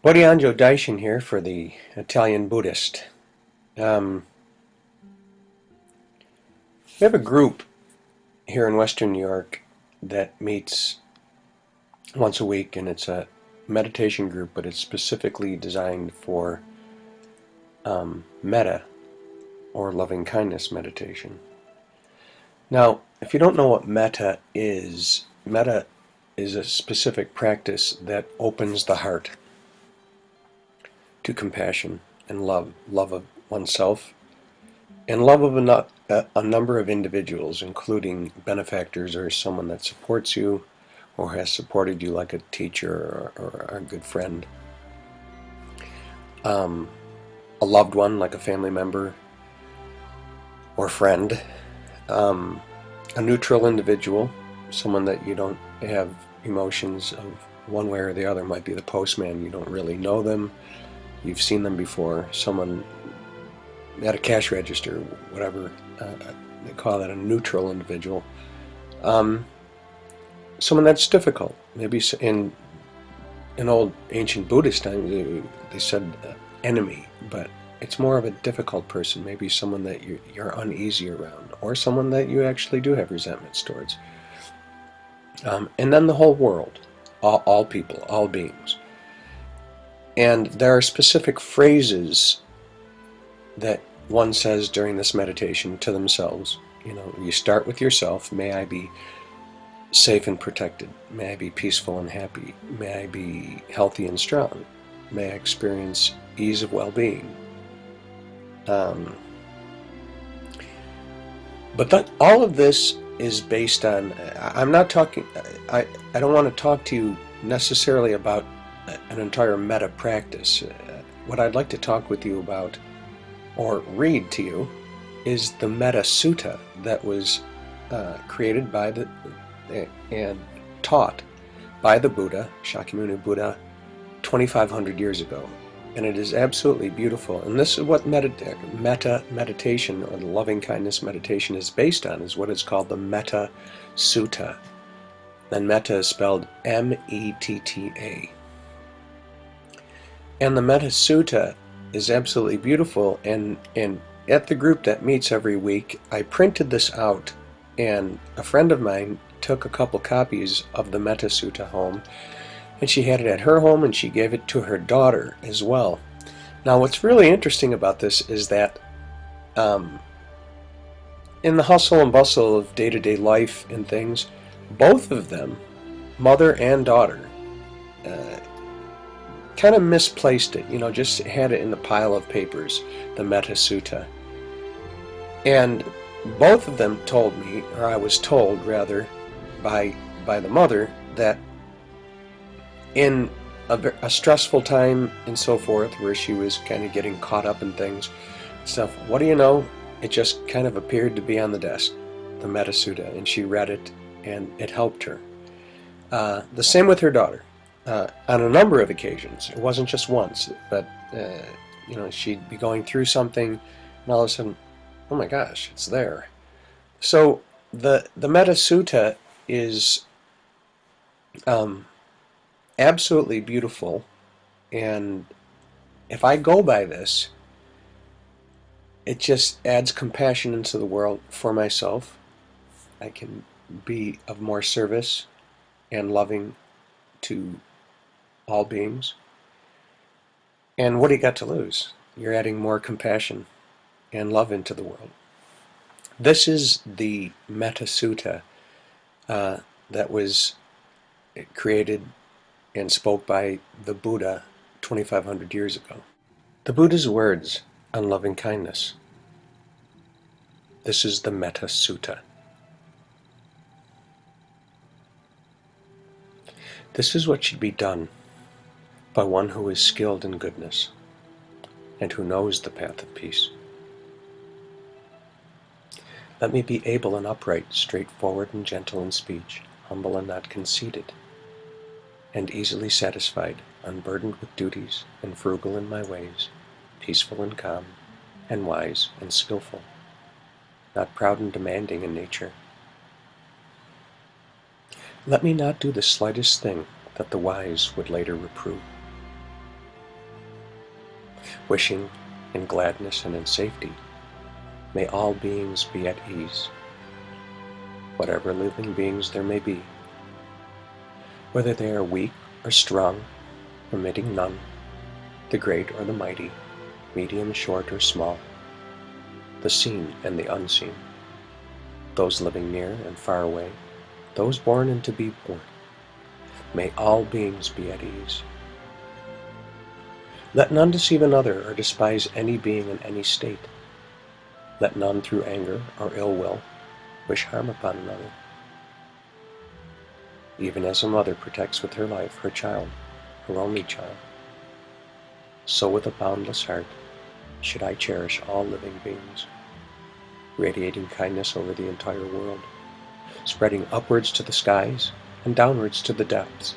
Bodhianjo Daishin here for the Italian Buddhist. Um, we have a group here in Western New York that meets once a week, and it's a meditation group, but it's specifically designed for metta, or loving kindness meditation. Now, if you don't know what metta is a specific practice that opens the heart to compassion and love of oneself, and love of a number of individuals, including benefactors or someone that supports you or has supported you, like a teacher or a good friend, um, a loved one like a family member or friend, a neutral individual, someone that you don't have emotions of one way or the other. Might be the postman, you don't really know them, you've seen them before, someone at a cash register, whatever, they call that a neutral individual. Someone that's difficult. Maybe in old ancient Buddhist times they said enemy, but it's more of a difficult person, maybe someone that you're uneasy around, or someone that you actually do have resentments towards. And then the whole world, all people, all beings. And there are specific phrases that one says during this meditation to themselves. You start with yourself. May I be safe and protected. May I be peaceful and happy. May I be healthy and strong. May I experience ease of well-being. But all of this is based on, I'm not talking, I don't want to talk to you necessarily about an entire metta practice. What I'd like to talk with you about, or read to you, is the Metta Sutta that was created by and taught by the Buddha, Shakyamuni Buddha, 2,500 years ago. And it is absolutely beautiful. And this is what metta meditation, or the loving kindness meditation, is based on, is what is called the Metta Sutta. And metta is spelled M-E-T-T-A. And the Metta Sutta is absolutely beautiful, and at the group that meets every week, I printed this out, and a friend of mine took a couple copies of the Metta Sutta home, and she had it at her home, and she gave it to her daughter as well. Now, what's really interesting about this is that in the hustle and bustle of day-to-day life and things, both of them, mother and daughter, kind of misplaced it, just had it in the pile of papers, the Metta Sutta. And both of them told me, or I was told rather, by the mother, that in a stressful time and so forth, where she was kind of getting caught up in things, stuff, what do you know, it just kind of appeared to be on the desk, the Metta Sutta, and she read it, and it helped her. The same with her daughter. On a number of occasions. It wasn't just once, but she'd be going through something, and all of a sudden, oh my gosh, it's there. So the Metta Sutta is absolutely beautiful, and if I go by this, it just adds compassion into the world for myself. I can be of more service and loving to all beings. And what do you got to lose? You're adding more compassion and love into the world. This is the Metta Sutta that was created and spoke by the Buddha 2,500 years ago. The Buddha's words on loving kindness. This is the Metta Sutta. This is what should be done by one who is skilled in goodness and who knows the path of peace. Let me be able and upright, straightforward and gentle in speech, humble and not conceited, and easily satisfied, unburdened with duties, and frugal in my ways, peaceful and calm, and wise and skillful, not proud and demanding in nature. Let me not do the slightest thing that the wise would later reprove. wishing in gladness and in safety. May all beings be at ease, whatever living beings there may be, whether they are weak or strong, omitting none, the great or the mighty, medium, short, or small, the seen and the unseen, those living near and far away, those born and to be born. May all beings be at ease. Let none deceive another or despise any being in any state. Let none through anger or ill will wish harm upon another. Even as a mother protects with her life her child, her only child, so with a boundless heart should I cherish all living beings, radiating kindness over the entire world, spreading upwards to the skies and downwards to the depths,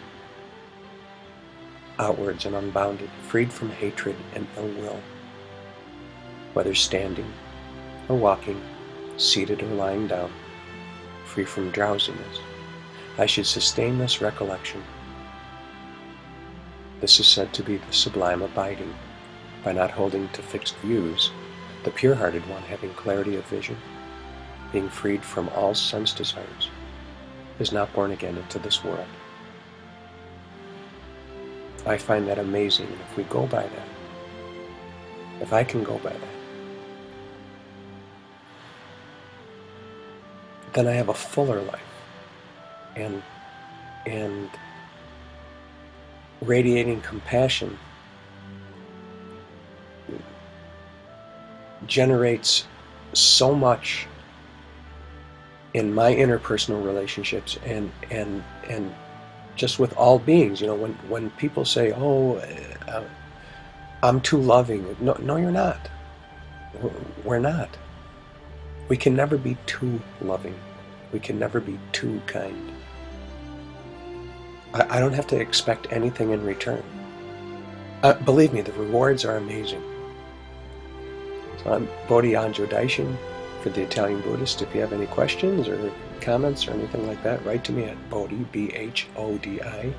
outwards and unbounded, freed from hatred and ill will, whether standing or walking, seated or lying down, free from drowsiness. I should sustain this recollection. This is said to be the sublime abiding, by not holding to fixed views, the pure-hearted one having clarity of vision, being freed from all sense desires, is not born again into this world. I find that amazing, and if we go by that, if I can go by that, then I have a fuller life, and radiating compassion generates so much in my interpersonal relationships and just with all beings. When people say, "Oh, I'm too loving," no, you're not. We're not. We can never be too loving. We can never be too kind. I don't have to expect anything in return. Believe me, the rewards are amazing. So I'm Bodhi Anjo Daishin for the Italian Buddhist. If you have any questions or comments or anything like that, write to me at Bodhi, BHODI,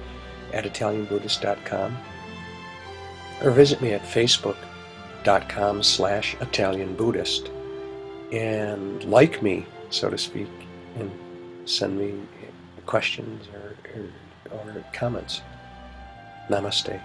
at ItalianBuddhist.com, or visit me at Facebook.com/ItalianBuddhist and like me, so to speak, and send me questions or comments. Namaste.